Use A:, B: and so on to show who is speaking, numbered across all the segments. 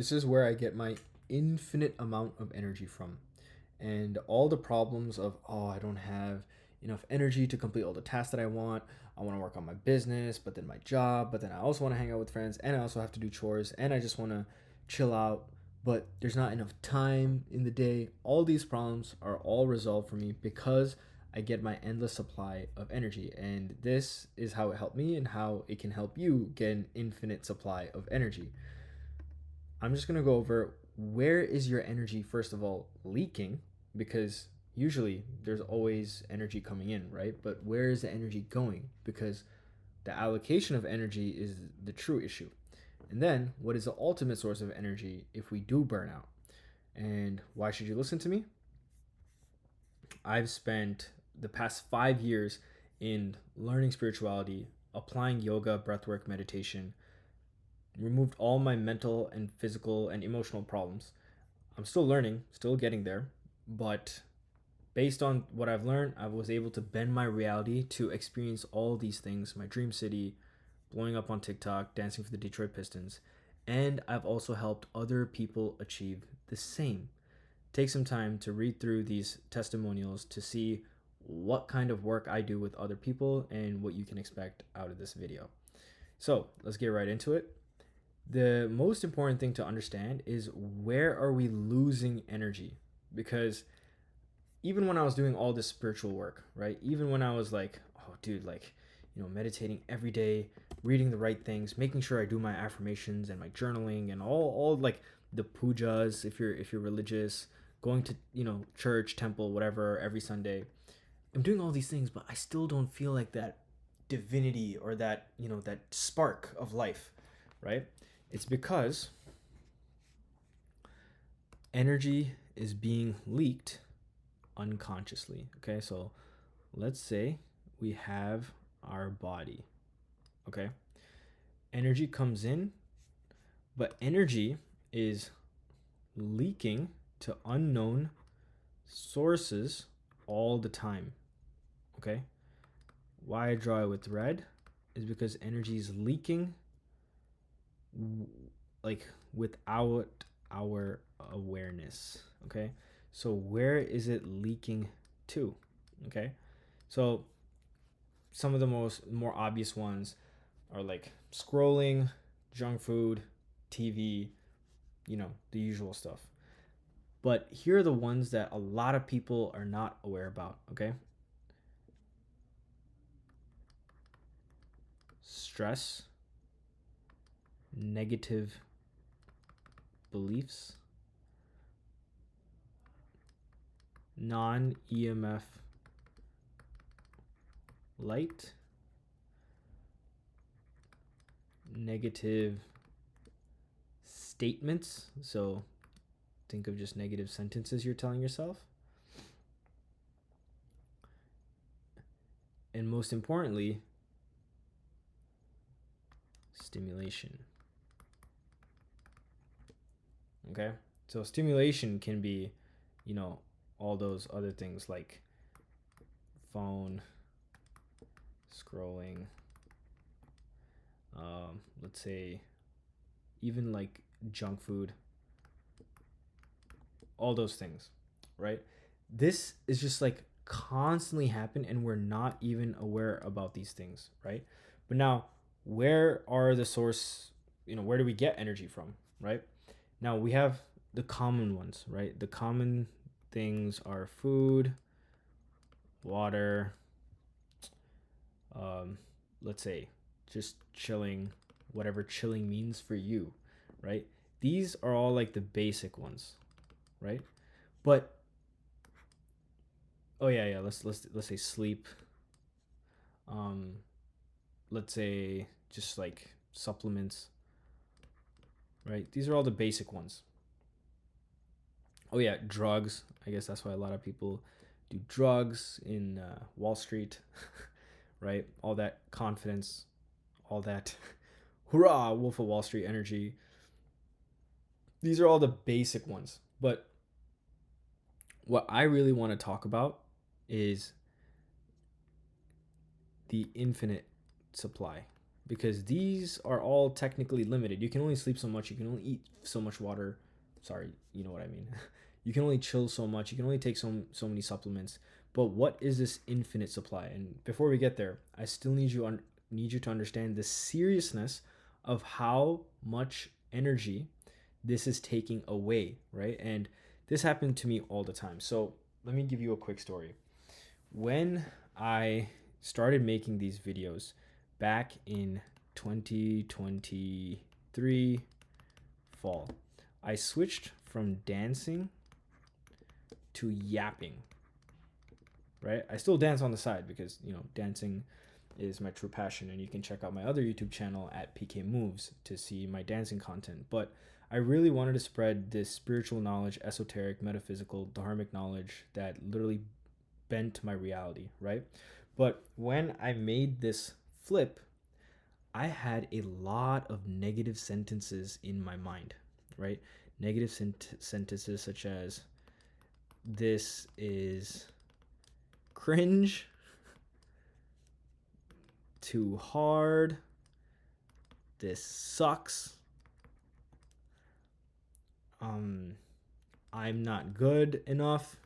A: This is where I get my infinite amount of energy from. And all the problems of, oh, I don't have enough energy to complete all the tasks that I want. I want to work on my business, but then my job, but then I also want to hang out with friends, and I also have to do chores, and I just want to chill out, but there's not enough time in the day. All these problems are all resolved for me because I get my endless supply of energy. And this is how it helped me and how it can help you get an infinite supply of energy. I'm just going to go over where is your energy, first of all, leaking, because usually there's always energy coming in, right? But where is the energy going? Because the allocation of energy is the true issue. And then, what is the ultimate source of energy if we do burn out? And why should you listen to me? I've spent the past 5 years in learning spirituality, applying yoga, breathwork, meditation, removed all my mental and physical and emotional problems. I'm still learning, still getting there, but based on what I've learned, I was able to bend my reality to experience all these things, my dream city, blowing up on TikTok, dancing for the Detroit Pistons, and I've also helped other people achieve the same. Take some time to read through these testimonials to see what kind of work I do with other people and what you can expect out of this video. So let's get right into it. The most important thing to understand is, where are we losing energy? Because even when I was doing all this spiritual work, right? Even when I was like, oh, dude, like, meditating every day, reading the right things, making sure I do my affirmations and my journaling and all like the pujas, if you're religious, going to, church, temple, whatever, every Sunday. I'm doing all these things, but I still don't feel like that divinity or that, that spark of life, right? It's because energy is being leaked unconsciously. Okay, so let's say we have our body. Okay, energy comes in, but energy is leaking to unknown sources all the time. Okay, why I draw it with red is because energy is leaking like without our awareness. Okay, so where is it leaking to? Okay, so some of the more obvious ones are like scrolling, junk food, TV, the usual stuff. But here are the ones that a lot of people are not aware about. Okay, stress, negative beliefs, non EMF light, negative statements. So think of just negative sentences you're telling yourself. And most importantly, stimulation. Okay, so stimulation can be, all those other things like phone, scrolling, let's say even like junk food, all those things, right? This is just like constantly happen and we're not even aware about these things, right? But now, where are the source, where do we get energy from, right? Now we have the common ones, right? The common things are food, water, um, let's say just chilling, whatever chilling means for you, right? These are all like the basic ones, right? But oh yeah, let's say sleep. Um, let's say just like supplements, right? These are all the basic ones. Oh yeah, drugs. I guess that's why a lot of people do drugs in Wall Street, right? All that confidence, all that hurrah, Wolf of Wall Street energy. These are all the basic ones. But what I really want to talk about is the infinite supply. because these are all technically limited. You can only sleep so much, you can only eat so much water. Sorry, you know what I mean. You can only chill so much, you can only take so many supplements. But what is this infinite supply? And before we get there, I still need you to understand the seriousness of how much energy this is taking away, right? And this happened to me all the time. So let me give you a quick story. When I started making these videos back in 2023 fall, I switched from dancing to yapping, right? I still dance on the side because, dancing is my true passion, and you can check out my other YouTube channel at PK Moves to see my dancing content. But I really wanted to spread this spiritual knowledge, esoteric, metaphysical, dharmic knowledge that literally bent my reality, right? But when I made this flip, I had a lot of negative sentences in my mind, right? Negative sentences such as, this is cringe, too hard, this sucks, I'm not good enough.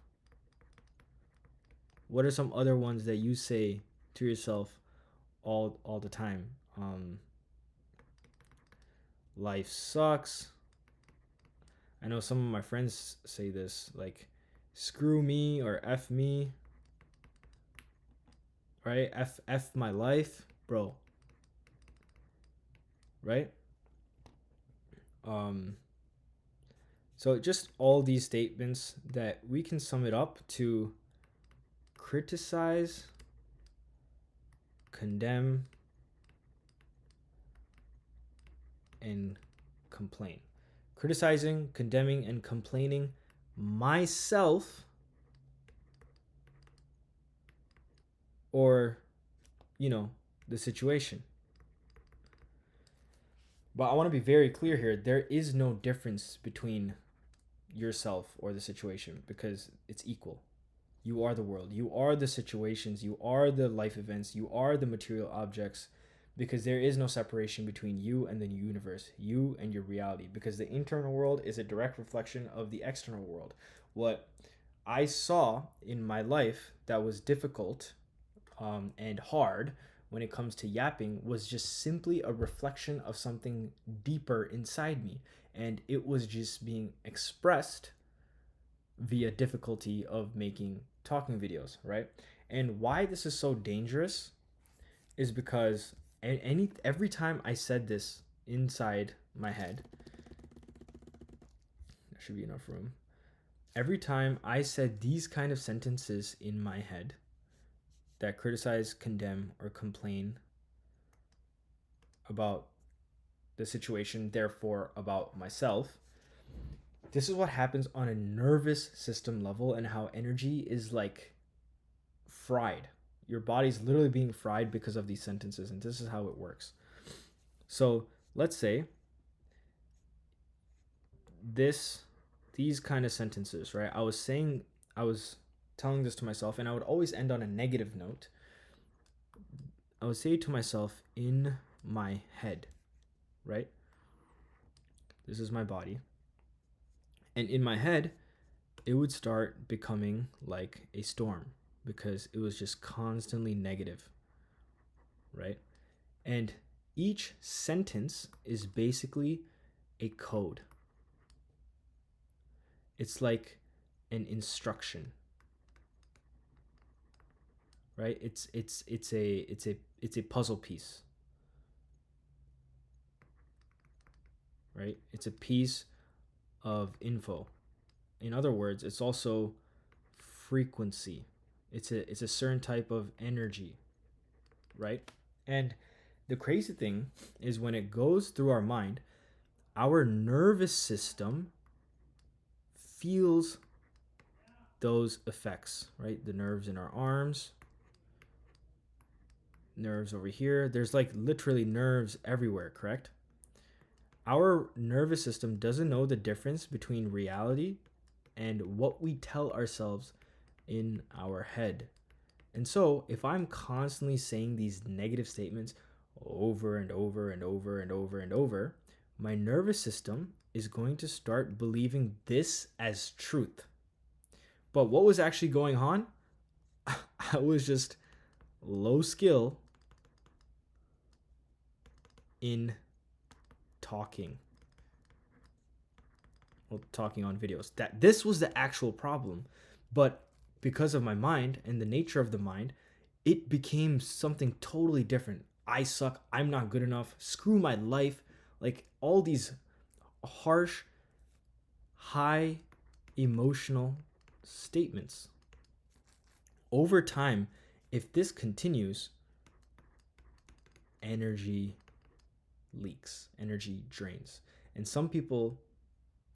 A: What are some other ones that you say to yourself all the time? Life sucks. I know some of my friends say this, like, screw me or F me, right? F my life, bro. Right? So just all these statements that we can sum it up to criticize, condemn, and complain. Criticizing, condemning, and complaining myself, or, the situation. But I want to be very clear here. There is no difference between yourself or the situation, because it's equal. You are the world. You are the situations. You are the life events. You are the material objects, because there is no separation between you and the universe, you and your reality, because the internal world is a direct reflection of the external world. What I saw in my life that was difficult and hard when it comes to yapping was just simply a reflection of something deeper inside me, and it was just being expressed via difficulty of making talking videos, right? And why this is so dangerous is because every time I said this inside my head, there should be enough room. Every time I said these kind of sentences in my head that criticize, condemn, or complain about the situation, therefore about myself, this is what happens on a nervous system level, and how energy is like fried. Your body's literally being fried because of these sentences, and this is how it works. So let's say these kind of sentences, right? I was telling this to myself, and I would always end on a negative note. I would say to myself in my head, right? This is my body. And in my head, it would start becoming like a storm, because it was just constantly negative, right? And each sentence is basically a code. It's like an instruction, right? It's a puzzle piece, right? It's a piece of info. In other words, it's also frequency. It's a certain type of energy, right? And the crazy thing is, when it goes through our mind, our nervous system feels those effects, right? The nerves in our arms, nerves over here. There's like literally nerves everywhere, correct? Our nervous system doesn't know the difference between reality and what we tell ourselves in our head. And so, if I'm constantly saying these negative statements over and over and over and over and over, my nervous system is going to start believing this as truth. But what was actually going on? I was just low skill in talking. Well, talking on videos. That this was the actual problem. But because of my mind and the nature of the mind, it became something totally different. I suck. I'm not good enough. Screw my life. Like all these harsh, high emotional statements. Over time, if this continues, energy leaks, energy drains. And some people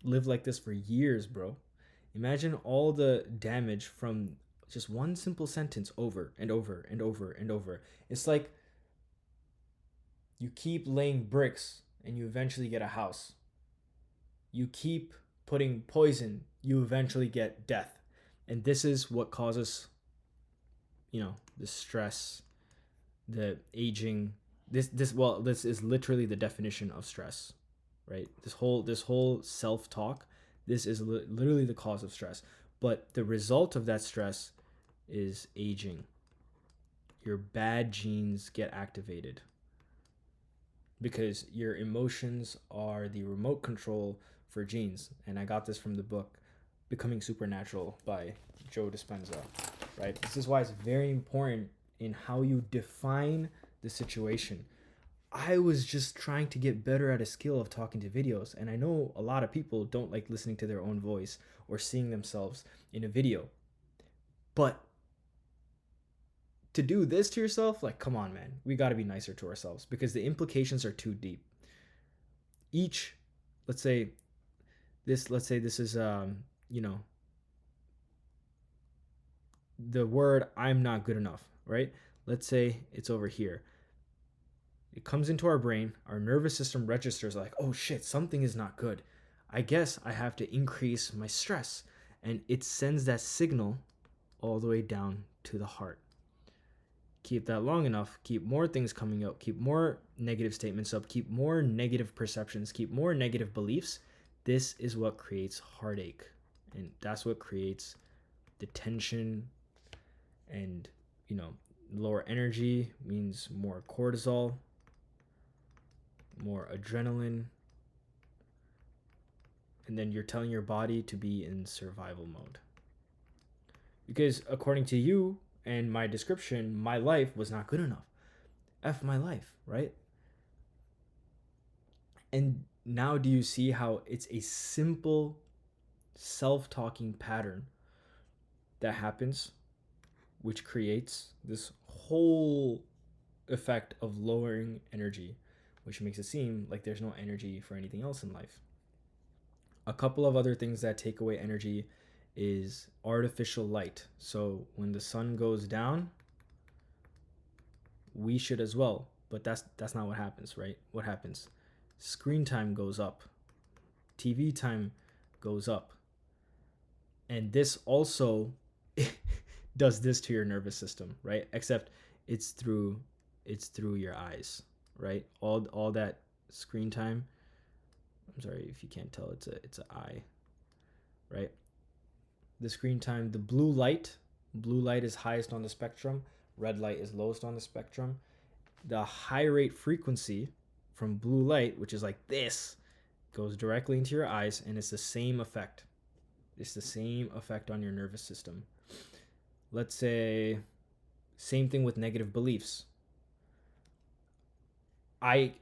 A: live like this for years, bro. Imagine all the damage from just one simple sentence over and over and over and over. It's like you keep laying bricks and you eventually get a house. You keep putting poison, you eventually get death. And this is what causes, the stress, the aging. This is literally the definition of stress, right? This whole self-talk, this is literally the cause of stress. But the result of that stress is aging. Your bad genes get activated because your emotions are the remote control for genes. And I got this from the book Becoming Supernatural by Joe Dispenza, right? This is why it's very important in how you define the situation. I was just trying to get better at a skill of talking to videos, and I know a lot of people don't like listening to their own voice or seeing themselves in a video. But to do this to yourself, like, come on, man, we got to be nicer to ourselves because the implications are too deep. Each, let's say this is the word I'm not good enough, right? Let's say it's over here. It comes into our brain, our nervous system registers like, oh shit, something is not good. I guess I have to increase my stress. And it sends that signal all the way down to the heart. Keep that long enough, keep more things coming out, keep more negative statements up, keep more negative perceptions, keep more negative beliefs. This is what creates heartache. And that's what creates the tension and, lower energy means more cortisol, more adrenaline, and then you're telling your body to be in survival mode. Because according to you and my description, my life was not good enough. F my life, right? And now do you see how it's a simple self-talking pattern that happens, which creates this whole effect of lowering energy, which makes it seem like there's no energy for anything else in life. A couple of other things that take away energy is artificial light. So when the sun goes down, we should as well. But that's not what happens, right? What happens? Screen time goes up. TV time goes up. And this also does this to your nervous system, right? Except it's through your eyes, right? All that screen time. I'm sorry if you can't tell, it's an eye, right? The screen time, the blue light is highest on the spectrum, red light is lowest on the spectrum. The high rate frequency from blue light, which is like this, goes directly into your eyes, and it's the same effect. It's the same effect on your nervous system. Let's say same thing with negative beliefs. I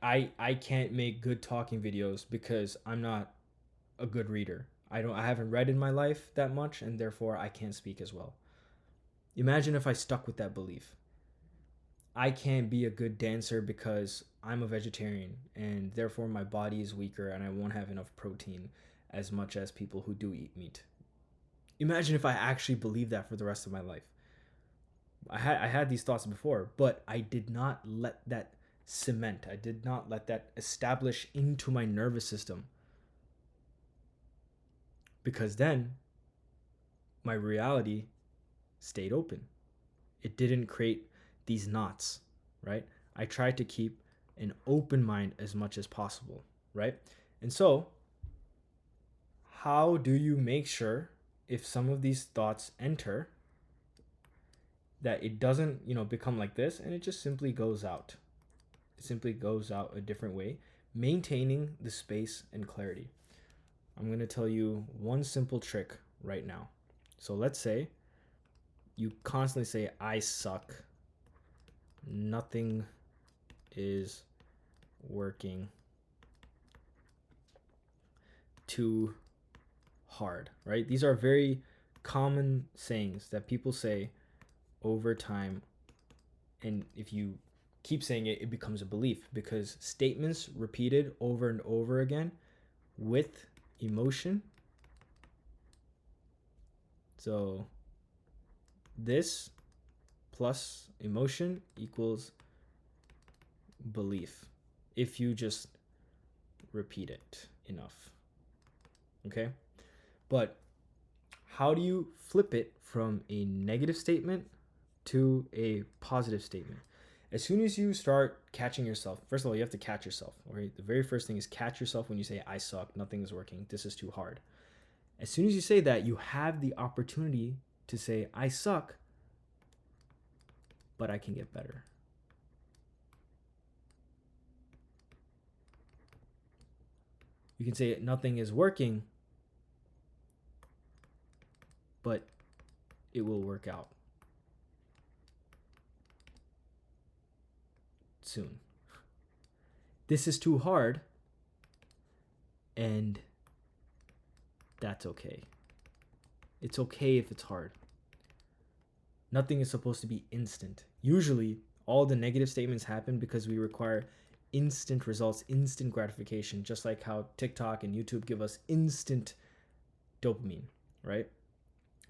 A: can't make good talking videos because I'm not a good reader. I haven't read in my life that much, and therefore I can't speak as well. Imagine if I stuck with that belief. I can't be a good dancer because I'm a vegetarian and therefore my body is weaker and I won't have enough protein as much as people who do eat meat. Imagine if I actually believed that for the rest of my life. I had these thoughts before, but I did not let that cement. I did not let that establish into my nervous system. Because then my reality stayed open. It didn't create these knots, right? I tried to keep an open mind as much as possible, right? And so, how do you make sure if some of these thoughts enter that it doesn't, become like this and it just simply goes out? It simply goes out a different way, maintaining the space and clarity. I'm going to tell you one simple trick right now. So let's say you constantly say, I suck. Nothing is working. Too hard, right? These are very common sayings that people say over time. And if you keep saying it, it becomes a belief, because statements repeated over and over again with emotion. So this plus emotion equals belief if you just repeat it enough. Okay? But how do you flip it from a negative statement to a positive statement? As soon as you start catching yourself, first of all, you have to catch yourself. Okay? The very first thing is catch yourself when you say, I suck, nothing is working, this is too hard. As soon as you say that, you have the opportunity to say, I suck, but I can get better. You can say nothing is working, but it will work out soon. This is too hard, and that's okay. It's okay if it's hard. Nothing is supposed to be instant. Usually, all the negative statements happen because we require instant results, instant gratification, just like how TikTok and YouTube give us instant dopamine, right?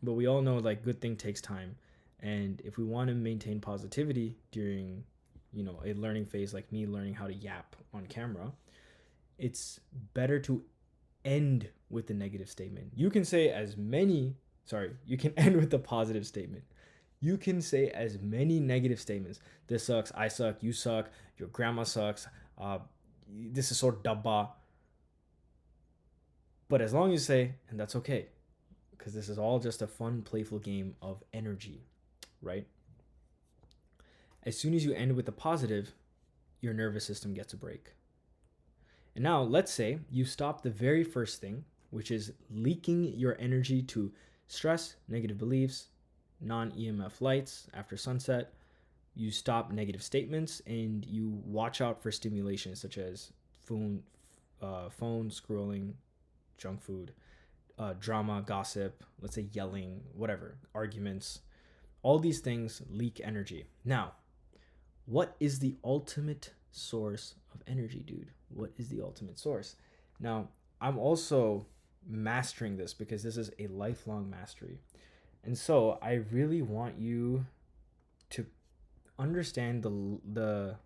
A: But we all know like good thing takes time. And if we want to maintain positivity during, a learning phase like me learning how to yap on camera, it's better to end with the negative statement. You can end with the positive statement. You can say as many negative statements. This sucks, I suck, you suck, your grandma sucks, this is so dabba. But as long as you say, and that's okay, because this is all just a fun, playful game of energy, right? As soon as you end with a positive, your nervous system gets a break. And now let's say you stop the very first thing, which is leaking your energy to stress, negative beliefs, non-EMF lights after sunset. You stop negative statements and you watch out for stimulation such as phone scrolling, junk food, drama, gossip, let's say yelling, whatever, arguments. All these things leak energy. Now, what is the ultimate source of energy, dude? What is the ultimate source? Now, I'm also mastering this because this is a lifelong mastery. And so I really want you to understand the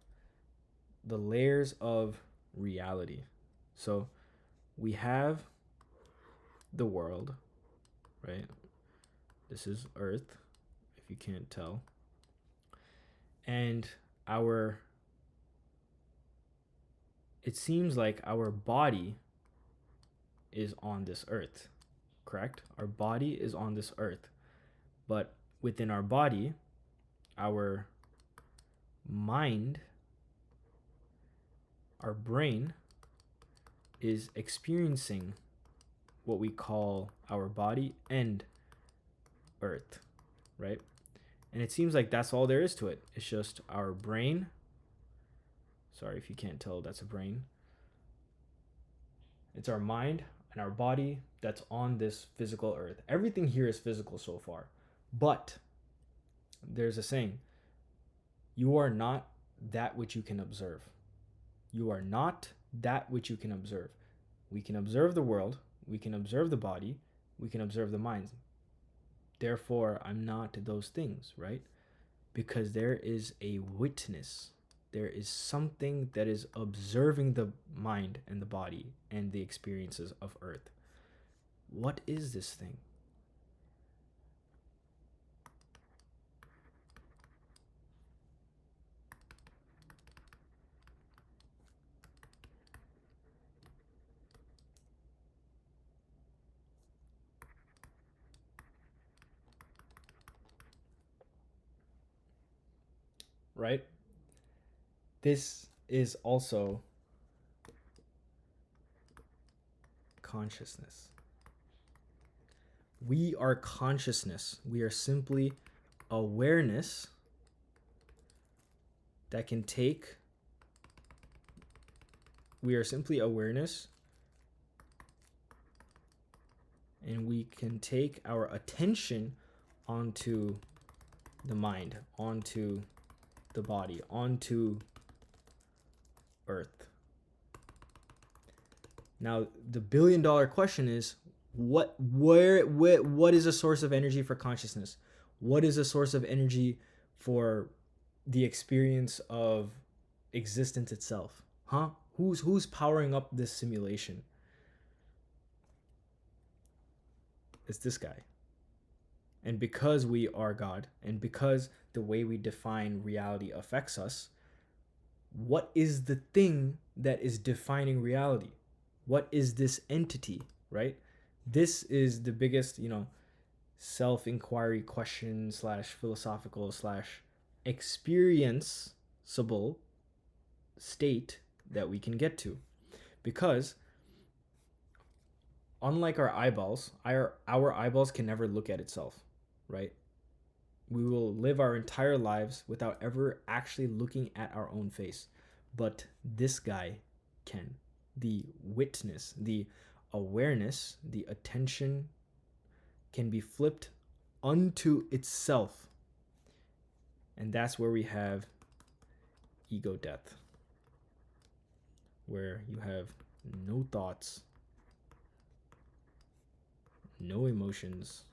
A: layers of reality. So we have the world, right? This is Earth, if you can't tell. And it seems like our body is on this earth, correct? Our body is on this earth. But within our body, our mind, our brain is experiencing what we call our body and earth, right? And it seems like that's all there is to it. It's just our brain. Sorry if you can't tell, that's a brain. It's our mind and our body that's on this physical earth. Everything here is physical so far. But there's a saying, you are not that which you can observe. You are not that which you can observe. We can observe the world, we can observe the body, we can observe the mind. Therefore, I'm not those things, right? Because there is a witness. There is something that is observing the mind and the body and the experiences of earth. What is this thing? right? This is also consciousness. We are consciousness. We are simply awareness that can take, we are simply awareness, and we can take our attention onto the mind, onto the body, onto Earth. Now, the billion-dollar question is, what is a source of energy for consciousness? What is a source of energy for the experience of existence itself? Huh? Who's powering up this simulation? It's this guy. And because we are God, and because the way we define reality affects us, what is the thing that is defining reality? What is this entity, right? This is the biggest, self-inquiry question slash philosophical slash experienceable state that we can get to. Because unlike our eyeballs, our eyeballs can never look at itself, right? We will live our entire lives without ever actually looking at our own face. But this guy can. The witness, the awareness, the attention can be flipped unto itself. And that's where we have ego death, where you have no thoughts, no emotions.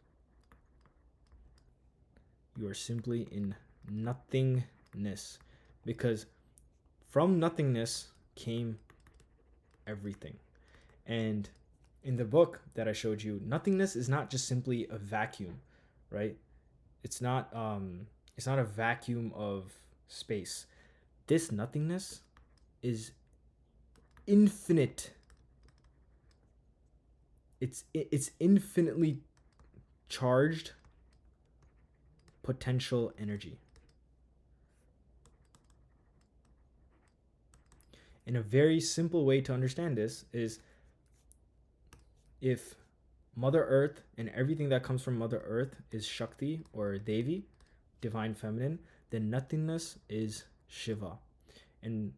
A: You are simply in nothingness, because from nothingness came everything. And in the book that I showed you, nothingness is not just simply a vacuum, right? It's not a vacuum of space. This nothingness is infinite. It's infinitely charged potential energy. And a very simple way to understand this is, if Mother Earth and everything that comes from Mother Earth is Shakti or Devi, divine feminine, then nothingness is Shiva. And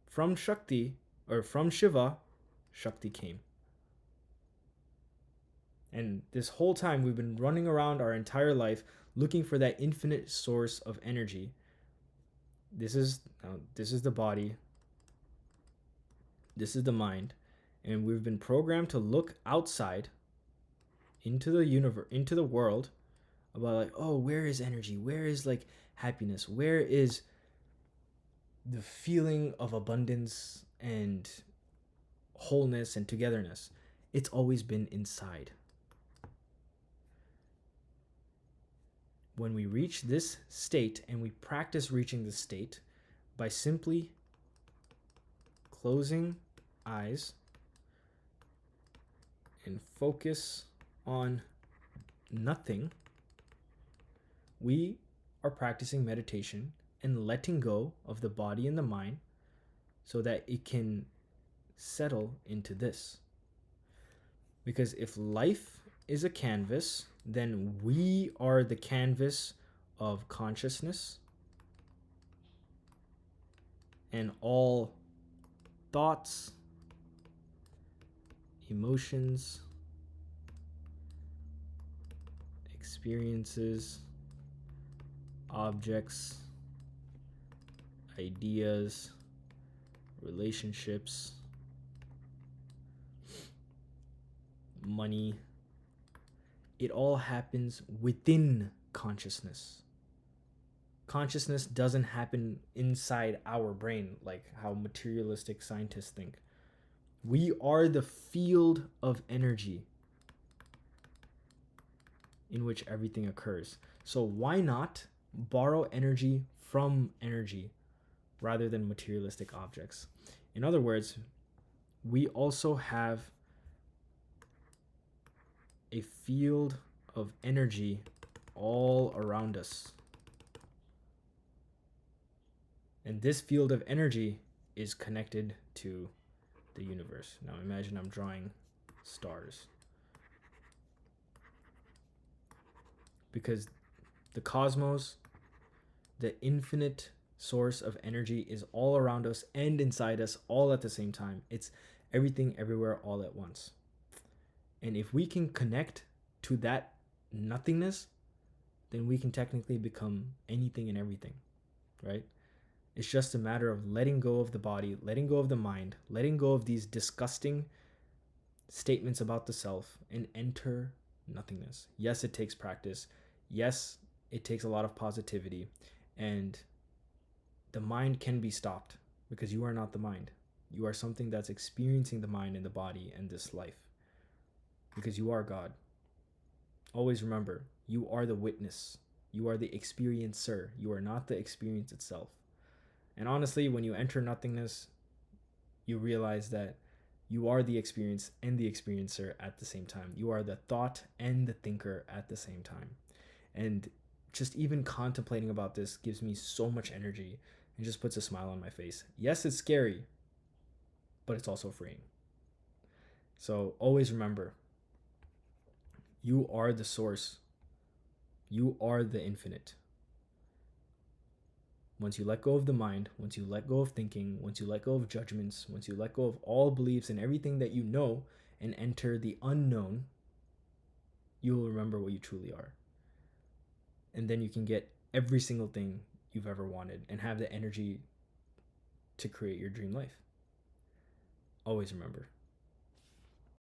A: from Shakti, or from Shiva, Shakti came. And this whole time we've been running around our entire life looking for that infinite source of energy. This is the body. This is the mind. And we've been programmed to look outside into the universe, into the world, about like, oh, where is energy? Where is like happiness? Where is the feeling of abundance and wholeness and togetherness? It's always been inside. When we reach this state, and we practice reaching this state by simply closing eyes and focus on nothing, we are practicing meditation and letting go of the body and the mind so that it can settle into this. Because if life is a canvas, then we are the canvas of consciousness, and all thoughts, emotions, experiences, objects, ideas, relationships, money, it all happens within consciousness. Consciousness doesn't happen inside our brain like how materialistic scientists think. We are the field of energy in which everything occurs. So why not borrow energy from energy rather than materialistic objects? In other words, we also have a field of energy all around us. And this field of energy is connected to the universe. Now imagine I'm drawing stars. Because the cosmos, the infinite source of energy, is all around us and inside us all at the same time. It's everything, everywhere, all at once. And if we can connect to that nothingness, then we can technically become anything and everything, right? It's just a matter of letting go of the body, letting go of the mind, letting go of these disgusting statements about the self, and enter nothingness. Yes, it takes practice. Yes, it takes a lot of positivity. And the mind can be stopped because you are not the mind. You are something that's experiencing the mind and the body and this life because you are God. Always remember, you are the witness. You are the experiencer. You are not the experience itself. And honestly, when you enter nothingness, you realize that you are the experience and the experiencer at the same time. You are the thought and the thinker at the same time. And just even contemplating about this gives me so much energy and just puts a smile on my face. Yes, it's scary, but it's also freeing. So always remember, you are the source. You are the infinite. Once you let go of the mind, once you let go of thinking, once you let go of judgments, once you let go of all beliefs and everything that you know and enter the unknown, you will remember what you truly are. And then you can get every single thing you've ever wanted and have the energy to create your dream life. Always remember.